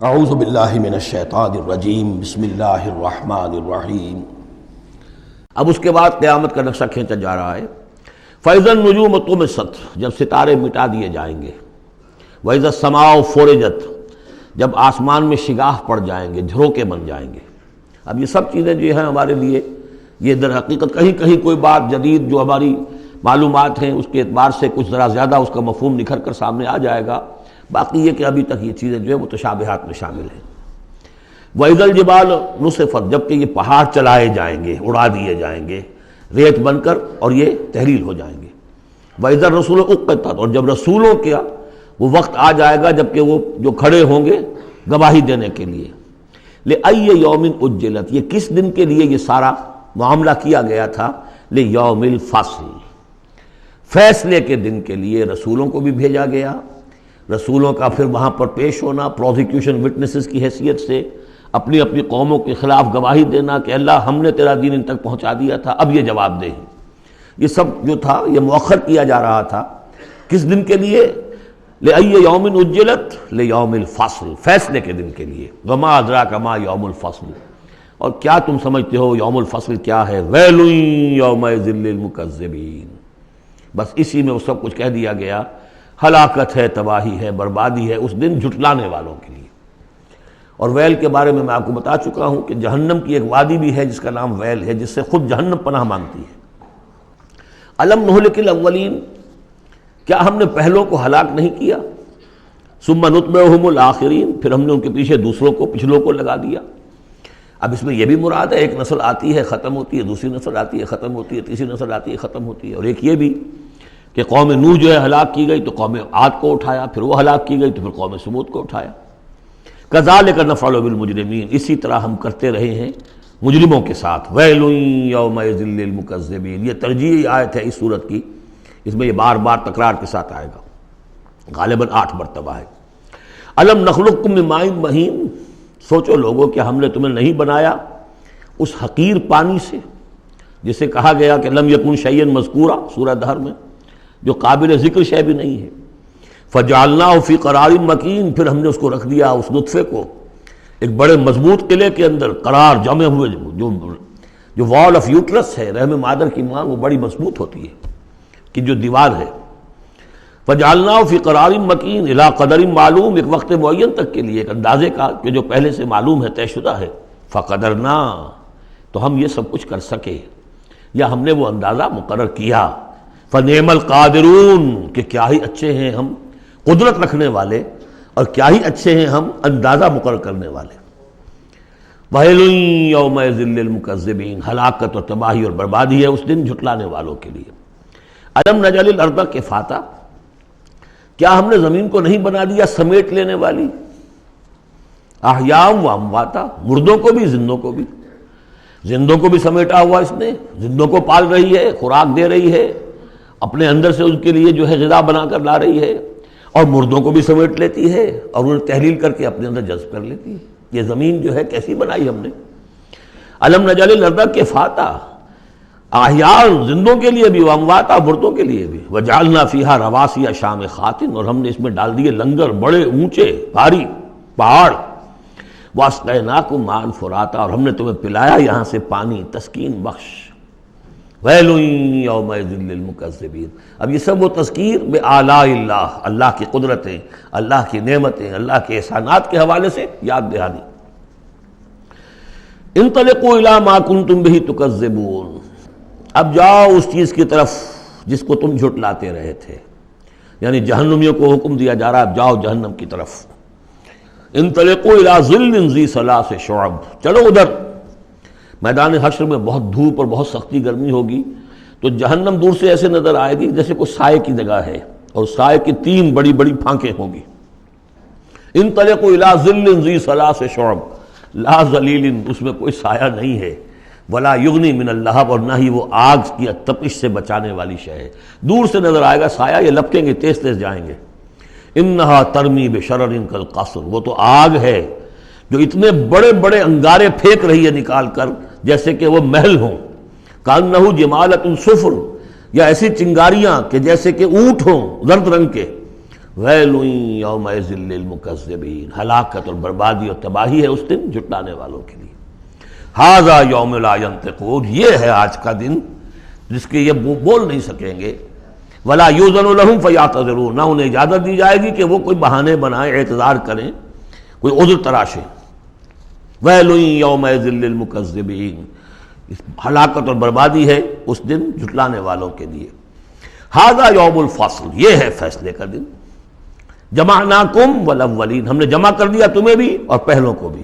اعوذ باللہ من الشیطان الرجیم بسم اللہ الرحمن الرحیم۔ اب اس کے بعد قیامت کا نقشہ کھینچا جا رہا ہے۔ فَإِذَا النُّجُومُ طُمِسَتْ، جب ستارے مٹا دیے جائیں گے۔ وَإِذَا السَّمَاءُ فُرِجَتْ، جب آسمان میں شگاف پڑ جائیں گے، جھروکے بن جائیں گے۔ اب یہ سب چیزیں جو ہیں ہمارے لیے، یہ در حقیقت کہیں کہیں کوئی بات جدید جو ہماری معلومات ہیں اس کے اعتبار سے کچھ ذرا زیادہ اس کا مفہوم نکھر کر سامنے آ جائے گا، باقی یہ کہ ابھی تک یہ چیزیں جو ہے متشابہات میں شامل ہیں۔ وَإِذَا الْجِبَالُ نُصِفَتْ، جبکہ یہ پہاڑ چلائے جائیں گے، اڑا دیے جائیں گے ریت بن کر، اور یہ تحلیل ہو جائیں گے۔ وَإِذَا الرُّسُلُ أُقِّتَتْ، اور جب رسولوں کا وہ وقت آ جائے گا جبکہ وہ جو کھڑے ہوں گے گواہی دینے کے لیے۔ لِأَيِّ يَوْمٍ أُجِّلَتْ، یہ کس دن کے لیے یہ سارا معاملہ کیا گیا تھا؟ لِيَوْمِ الْفَصْلِ، فیصلے کے دن کے لیے رسولوں کو بھی بھیجا گیا۔ رسولوں کا پھر وہاں پر پیش ہونا، پروزیکیوشن وٹنسز کی حیثیت سے اپنی اپنی قوموں کے خلاف گواہی دینا کہ اللہ ہم نے تیرا دین ان تک پہنچا دیا تھا، اب یہ جواب دے۔ یہ سب جو تھا یہ مؤخر کیا جا رہا تھا، کس دن کے لیے؟ لِأَيِّ يَوْمٍ أُجِّلَتْ لِيَوْمِ الْفَصْلِ، فیصلے کے دن کے لیے۔ وَمَا أَدْرَاكَ مَا يَوْمُ الْفَصْلِ، اور کیا تم سمجھتے ہو یوم الفصل کیا ہے؟ وَيْلٌ يَوْمَئِذٍ لِّلْمُكَذِّبِينَ، بس اسی میں وہ سب کچھ کہہ دیا گیا۔ ہلاکت ہے، تباہی ہے، بربادی ہے اس دن جھٹلانے والوں کے لیے۔ اور ویل کے بارے میں آپ کو بتا چکا ہوں کہ جہنم کی ایک وادی بھی ہے جس کا نام ویل ہے، جس سے خود جہنم پناہ مانگتی ہے۔ الم نہلک الاولین، کیا ہم نے پہلوں کو ہلاک نہیں کیا؟ ثم نتبعہم الآخرین، پھر ہم نے ان کے پیچھے دوسروں کو، پچھلوں کو لگا دیا۔ اب اس میں یہ بھی مراد ہے ایک نسل آتی ہے ختم ہوتی ہے، دوسری نسل آتی ہے ختم ہوتی ہے، تیسری نسل آتی ہے ختم ہوتی ہے، اور ایک یہ بھی کہ قوم نوح جو ہے ہلاک کی گئی تو قوم عاد کو اٹھایا، پھر وہ ہلاک کی گئی تو پھر قوم ثمود کو اٹھایا۔ کذالک نفعل بالمجرمین، اسی طرح ہم کرتے رہے ہیں مجرموں کے ساتھ۔ ویل یومئذ للمکذبین، یہ ترجیحی آیت ہے اس صورت کی، اس میں یہ بار بار تکرار کے ساتھ آئے گا، غالباً 8 مرتبہ ہے۔ الم نخلقکم من ماء مہین، سوچو لوگوں کہ ہم نے تمہیں نہیں بنایا اس حقیر پانی سے جسے کہا گیا کہ لم یکن شیئا مذکورا سورہ دہر میں، جو قابل ذکر شے بھی نہیں ہے۔ فجعلناہ فی قرار مکین، پھر ہم نے اس کو رکھ دیا، اس نطفے کو ایک بڑے مضبوط قلعے کے اندر قرار جمے ہوئے، جو وال آف یوٹرس ہے، رحم مادر کی ماں، وہ بڑی مضبوط ہوتی ہے کہ جو دیوار ہے۔ فجعلناہ فی قرار مکین الی قدر معلوم، ایک وقت معین تک کے لیے، ایک اندازے کا کہ جو پہلے سے معلوم ہے، طے شدہ ہے۔ فقدرنا، تو ہم یہ سب کچھ کر سکے، یا ہم نے وہ اندازہ مقرر کیا۔ فنعم القادرون، کہ کیا ہی اچھے ہیں ہم قدرت رکھنے والے، اور کیا ہی اچھے ہیں ہم اندازہ مقرر کرنے والے۔ وَيْلٌ يَوْمَئِذٍ لِّلْمُكَذِّبِينَ، ہلاکت اور تباہی اور بربادی ہے اس دن جھٹلانے والوں کے لیے۔ الم نجعل الارض کفاتا، کیا ہم نے زمین کو نہیں بنا دیا سمیٹ لینے والی؟ احیاء و امواتا، مردوں کو بھی زندوں کو بھی، زندوں کو بھی سمیٹا ہوا اس نے، زندوں کو پال رہی ہے، خوراک دے رہی ہے، اپنے اندر سے ان کے لیے جو ہے غذا بنا کر لا رہی ہے، اور مردوں کو بھی سمیٹ لیتی ہے اور انہیں تحلیل کر کے اپنے اندر جذب کر لیتی ہے۔ یہ زمین جو ہے کیسی بنائی ہم نے۔ الم نجعل الارض کفاتا، احیاء زندوں کے لیے بھی، وامواتا مردوں کے لیے بھی۔ وجعلنا فیہا رواسی شامخات، اور ہم نے اس میں ڈال دیے لنگر، بڑے اونچے بھاری پہاڑ۔ واسقیناکم ماء فراتا، اور ہم نے تمہیں پلایا یہاں سے پانی تسکین بخش۔ ویل یومئذ للمکذبین، اب یہ سب وہ تذکیر بآلاء اللہ، اللہ کی قدرتیں، اللہ کی نعمتیں، اللہ کے احسانات کے حوالے سے یاد دہانی۔ انطلقوا الی ما کنتم بہ تکذبون، اب جاؤ اس چیز کی طرف جس کو تم جھٹلاتے رہے تھے، یعنی جہنمیوں کو حکم دیا جا رہا ہے اب جاؤ جہنم کی طرف۔ انطلقوا الی ظل ذی ثلاث شعب، چلو ادھر میدان حشر میں بہت دھوپ اور بہت سختی گرمی ہوگی، تو جہنم دور سے ایسے نظر آئے گی جیسے کوئی سائے کی جگہ ہے، اور سائے کی 3 بڑی بڑی پھانکیں ہوں گی۔ انطلقوا الی ظل ذی ثلاث شعب، لا ظلیل، اس میں کوئی سایہ نہیں ہے، ولا یغنی من اللہب، اور نہ ہی وہ آگ کی تپش سے بچانے والی شے ہے۔ دور سے نظر آئے گا سایہ، یہ لپکیں گے، تیز تیز جائیں گے۔ انہا ترمی بشرر کالقصر، وہ تو آگ ہے جو اتنے بڑے بڑے انگارے پھینک رہی ہے نکال کر جیسے کہ وہ محل ہوں۔ کانہ جمالۃ صفر، یا ایسی چنگاریاں کہ جیسے کہ اونٹ ہوں زرد رنگ کے، ویل یومئذ للمکذبین، ہلاکت اور بربادی اور تباہی ہے اس دن جھٹلانے والوں کے لیے۔ ھذا یوم لا ینطقون، یہ ہے آج کا دن جس کے یہ بول نہیں سکیں گے۔ ولا یؤذن لہم فیعتذرون، نہ انہیں اجازت دی جائے گی کہ وہ کوئی بہانے بنائیں، اعتذار کریں، کوئی عذر تراشیں۔ ویل یومئذ للمکذبین، ہلاکت اور بربادی ہے اس دن جھٹلانے والوں کے لیے۔ ھذا یوم الفصل، یہ ہے فیصلے کا دن۔ جمعناکم والاولین، ہم نے جمع کر دیا تمہیں بھی اور پہلوں کو بھی۔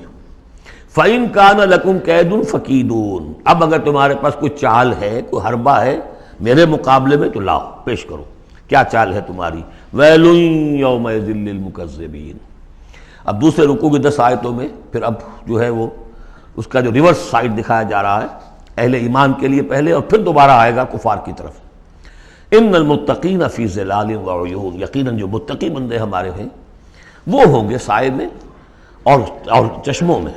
فَإِن كَانَ لَكُمْ كَيْدٌ فَكِيدُونِ، اب اگر تمہارے پاس کوئی چال ہے، کوئی حربہ ہے میرے مقابلے میں تو لاؤ، پیش کرو، کیا چال ہے تمہاری؟ وَيْلٌ يَوْمَئِذٍ لِّلْمُكَذِّبِينَ۔ اب دوسرے رکوع کی 10 آیتوں میں پھر اب جو ہے وہ اس کا جو ریورس سائڈ دکھایا جا رہا ہے اہل ایمان کے لیے پہلے، اور پھر دوبارہ آئے گا کفار کی طرف۔ ان المتقین فی ظلال وعیون، یقیناً جو متقی بندے ہمارے ہیں وہ ہوں گے سائے میں اور چشموں میں۔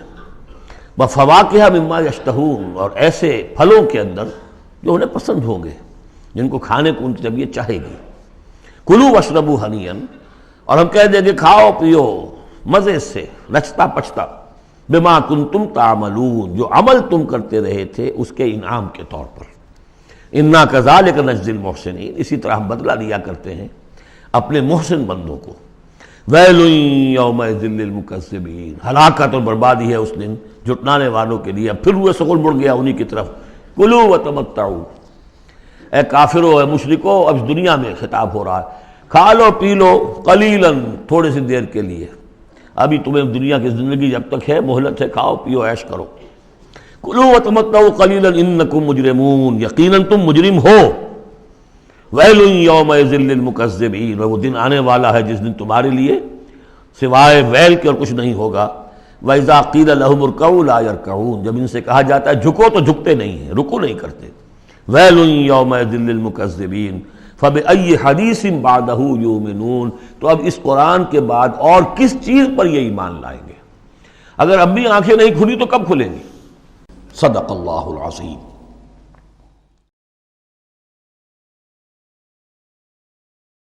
وفواکہ مما یشتہون، اور ایسے پھلوں کے اندر جو انہیں پسند ہوں گے، جن کو کھانے کو ان کی طبیعت چاہے گی۔ کلوا واشربوا ہنیئا، اور ہم کہہ دیں کہ کھاؤ پیو مزے سے، رچتا پچتا، بما کنتم تعملون، جو عمل تم کرتے رہے تھے اس کے انعام کے طور پر۔ انا کذالک نجزی المحسنین، اسی طرح ہم بدلہ لیا کرتے ہیں اپنے محسن بندوں کو۔ ویل یومئذ للمکذبین، ہلاکت اور بربادی ہے اس دن جھٹلانے والوں کے لیے۔ اب پھر وہ سغل مڑ گیا انہی کی طرف۔ کلوا وتمتعوا، اے کافرو، اے مشرکو، اب دنیا میں خطاب ہو رہا ہے، کھا لو پی لو قلیلا، تھوڑے سی دیر کے لیے، ابھی تمہیں دنیا کی زندگی جب تک ہے مہلت ہے، کھاؤ پیو عیش کرو۔ کلوا وتمتعوا قلیلا انکم مجرمون، یقیناً تم مجرم ہو۔ ویل یومئذ للمکذبین، وہ دن آنے والا ہے جس دن تمہارے لیے سوائے ویل کے اور کچھ نہیں ہوگا۔ وَإِذَا قِيلَ لَهُمُ ارْكَعُوا لَا يَرْكَعُونَ، جب ان سے کہا جاتا ہے جھکو تو جھکتے نہیں ہیں، رکو نہیں کرتے۔ ویل یومئذ للمکذبین فَبِأَيِّ حَدِيثٍ بَعْدَهُ يُؤْمِنُونَ، تو اب اس قرآن کے بعد اور کس چیز پر یہ ایمان لائیں گے؟ اگر اب بھی آنکھیں نہیں کھلی تو کب کھلیں گی؟ صدق اللہ العظیم۔